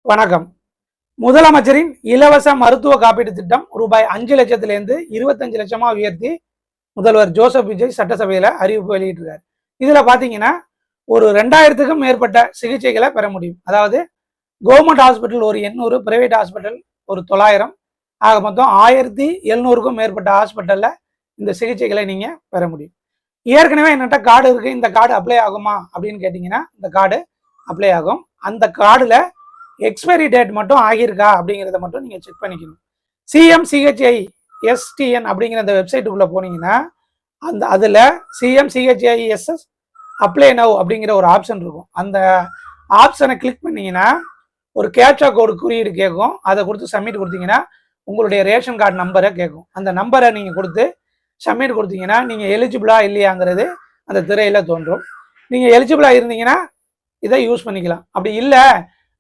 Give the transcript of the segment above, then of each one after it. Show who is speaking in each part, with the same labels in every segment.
Speaker 1: வணக்கம். முதலமைச்சரின் இலவச மருத்துவ காப்பீட்டு திட்டம் ரூபாய் 5 லட்சத்திலிருந்து 25 லட்சமா உயர்த்தி முதல்வர் ஜோசப் விஜய் சட்டசபையில அறிவிப்பு வெளியிட்டிருக்காரு. இதுல பாத்தீங்கன்னா ஒரு 2000க்கும் மேற்பட்ட சிகிச்சைகளை பெற முடியும். அதாவது கவர்மெண்ட் ஹாஸ்பிட்டல் ஒரு 800, பிரைவேட் ஹாஸ்பிட்டல் ஒரு 900, ஆக மொத்தம் 1700க்கும் மேற்பட்ட ஹாஸ்பிட்டல்ல இந்த சிகிச்சைகளை நீங்க பெற முடியும். ஏற்கனவே என்கிட்ட கார்டு இருக்கு, இந்த கார்டு அப்ளை ஆகுமா அப்படின்னு கேட்டீங்கன்னா இந்த கார்டு அப்ளை ஆகும். அந்த கார்டுல எக்ஸ்பைரி டேட் மட்டும் ஆகியிருக்கா அப்படிங்கிறத மட்டும் நீங்கள் செக் பண்ணிக்கணும். CMCHISTN அப்படிங்கிற அந்த வெப்சைட்டுக்குள்ளே போனீங்கன்னா அதில் CMCHISS அப்ளை நவ் அப்படிங்கிற ஒரு ஆப்ஷன் இருக்கும். அந்த ஆப்ஷனை கிளிக் பண்ணிங்கன்னா ஒரு கேப்சா கோடு குறியீடு கேட்கும். அதை கொடுத்து சப்மிட் கொடுத்தீங்கன்னா உங்களுடைய ரேஷன் கார்டு நம்பரை கேட்கும். அந்த நம்பரை நீங்கள் கொடுத்து சப்மிட் கொடுத்தீங்கன்னா நீங்கள் எலிஜிபிளா இல்லையாங்கிறது அந்த திரையில் தோன்றும். நீங்கள் எலிஜிபிளாக இருந்தீங்கன்னா இதை யூஸ் பண்ணிக்கலாம். அப்படி இல்லை,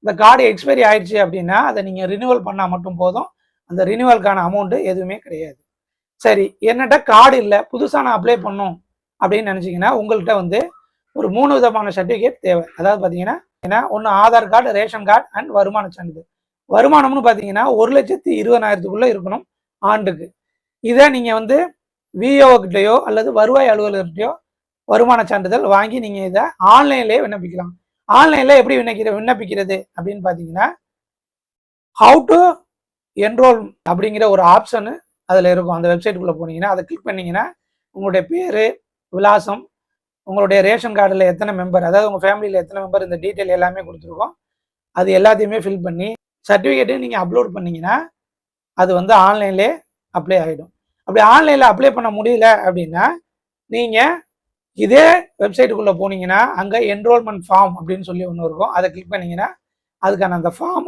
Speaker 1: இந்த கார்டு எக்ஸ்பைரி ஆயிடுச்சு அப்படின்னா அதை நீங்கள் ரினியூவல் பண்ணால் மட்டும் போதும். அந்த ரினியூவலுக்கான அமௌண்ட்டு எதுவுமே கிடையாது. சரி, என்னட்ட கார்டு இல்லை, புதுசாக நான் அப்ளை பண்ணும் அப்படின்னு நினச்சிங்கன்னா உங்கள்கிட்ட ஒரு 3 விதமான சர்டிஃபிகேட் தேவை. அதாவது பார்த்தீங்கன்னா ஒன்று Aadhaar card, ration card and வருமான சான்றிதழ். வருமானம்னு பார்த்தீங்கன்னா 1,20,000க்குள்ளே இருக்கணும் ஆண்டுக்கு. இதை நீங்கள் விஓ கிட்டையோ அல்லது வருவாய் அலுவலர்கிட்டையோ வருமான சான்றிதழ் வாங்கி நீங்கள் இதை ஆன்லைன்லேயே விண்ணப்பிக்கலாம். ஆன்லைனில் எப்படி விண்ணப்பிக்கிறது அப்படின்னு பார்த்தீங்கன்னா ஹவு டு என்ரோல் அப்படிங்கிற ஒரு ஆப்ஷனு அதில் இருக்கும். அந்த வெப்சைட்டுக்குள்ளே போனீங்கன்னா அதை கிளிக் பண்ணிங்கன்னா உங்களுடைய பேர், விலாசம், உங்களுடைய ரேஷன் கார்டில் எத்தனை மெம்பர், அதாவது உங்கள் ஃபேமிலியில் எத்தனை மெம்பர், இந்த டீட்டெயில் எல்லாமே கொடுத்துருக்கோம். அது எல்லாத்தையுமே ஃபில் பண்ணி சர்டிஃபிகேட்டையும் நீங்கள் அப்லோட் பண்ணிங்கன்னா அது ஆன்லைன்லேயே அப்ளை ஆகிடும். அப்படி ஆன்லைனில் அப்ளை பண்ண முடியல அப்படின்னா நீங்கள் இதே வெப்சைட்டுக்குள்ளே போனீங்கன்னா அங்கே என்ரோல்மெண்ட் ஃபார்ம் அப்படின்னு சொல்லி ஒன்று இருக்கும். அதை கிளிக் பண்ணிங்கன்னா அதுக்கான அந்த ஃபார்ம்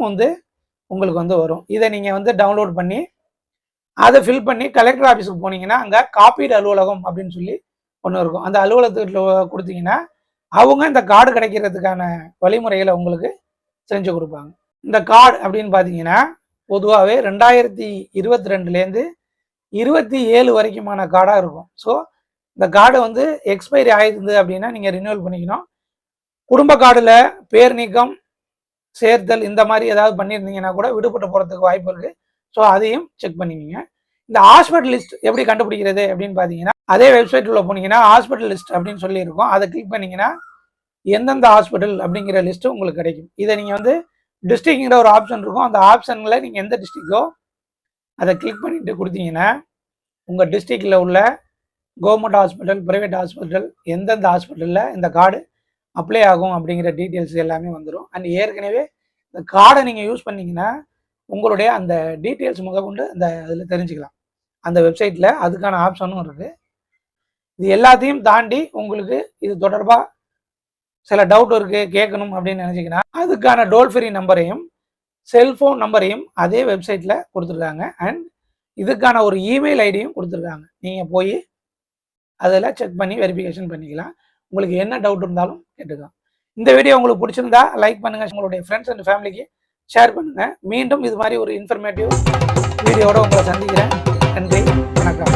Speaker 1: உங்களுக்கு வரும். இதை நீங்கள் டவுன்லோட் பண்ணி அதை ஃபில் பண்ணி கலெக்டர் ஆஃபீஸுக்கு போனீங்கன்னா அங்கே காப்பீடு அலுவலகம் அப்படின்னு சொல்லி ஒன்று இருக்கும். அந்த அலுவலகத்தில் கொடுத்தீங்கன்னா அவங்க இந்த கார்டு கிடைக்கிறதுக்கான வழிமுறைகளை உங்களுக்கு செஞ்சு கொடுப்பாங்க. இந்த கார்டு அப்படின்னு பார்த்தீங்கன்னா பொதுவாகவே 2022லேருந்து 27 வரைக்குமான கார்டாக இருக்கும். ஸோ இந்த கார்டு எக்ஸ்பைரி ஆயிருந்து அப்படின்னா நீங்கள் ரினியூவல் பண்ணிக்கணும். குடும்ப கார்டில் பேர் நீக்கம், சேர்த்தல் இந்த மாதிரி ஏதாவது பண்ணியிருந்தீங்கன்னா கூட விடுபட்டு போகிறதுக்கு வாய்ப்பு இருக்குது. ஸோ அதையும் செக் பண்ணிக்கோங்க. இந்த ஹாஸ்பிட்டல் லிஸ்ட் எப்படி கண்டுபிடிக்கிறது அப்படின்னு பார்த்தீங்கன்னா அதே வெப்சைட்டில் போனீங்கன்னா ஹாஸ்பிட்டல் லிஸ்ட் அப்படின்னு சொல்லி இருக்கும். அதை கிளிக் பண்ணிங்கன்னா எந்தெந்த ஹாஸ்பிட்டல் அப்படிங்கிற லிஸ்ட்டு உங்களுக்கு கிடைக்கும். இதை நீங்கள் டிஸ்ட்ரிக்ங்கிற ஒரு ஆப்ஷன் இருக்கும். அந்த ஆப்ஷனில் நீங்கள் எந்த டிஸ்ட்ரிக்டோ அதை கிளிக் பண்ணிட்டு கொடுத்தீங்கன்னா உங்கள் டிஸ்ட்ரிக்டில் உள்ள கவர்மெண்ட் ஹாஸ்பிட்டல், பிரைவேட் ஹாஸ்பிட்டல், எந்தெந்த ஹாஸ்பிட்டலில் இந்த கார்டு அப்ளை ஆகும் அப்படிங்கிற டீட்டெயில்ஸ் எல்லாமே வந்துடும். அண்ட் ஏற்கனவே இந்த கார்டை நீங்கள் யூஸ் பண்ணிங்கன்னா உங்களுடைய அந்த டீட்டெயில்ஸ் முதற்கொண்டு அந்த அதில் தெரிஞ்சுக்கலாம். அந்த வெப்சைட்டில் அதுக்கான ஆப்ஷனும் இருக்குது. இது எல்லாத்தையும் தாண்டி உங்களுக்கு இது தொடர்பாக சில டவுட் இருக்குது கேட்கணும் அப்படின்னு நினச்சிங்கன்னா அதுக்கான டோல் ஃப்ரீ நம்பரையும் செல்ஃபோன் நம்பரையும் அதே வெப்சைட்டில் கொடுத்துருக்காங்க. அண்ட் இதுக்கான ஒரு இமெயில் ஐடியும் கொடுத்துருக்காங்க. நீங்கள் போய் அதில் செக் பண்ணி வெரிஃபிகேஷன் பண்ணிக்கலாம். உங்களுக்கு என்ன டவுட் இருந்தாலும் கேட்டுக்கலாம். இந்த வீடியோ உங்களுக்கு பிடிச்சிருந்தா லைக் பண்ணுங்கள், உங்களுடைய ஃப்ரெண்ட்ஸ் அண்ட் ஃபேமிலிக்கு ஷேர் பண்ணுங்கள். மீண்டும் இது மாதிரி ஒரு இன்ஃபர்மேட்டிவ் வீடியோவோட உங்களை சந்திக்கிறேன். நன்றி, வணக்கம்.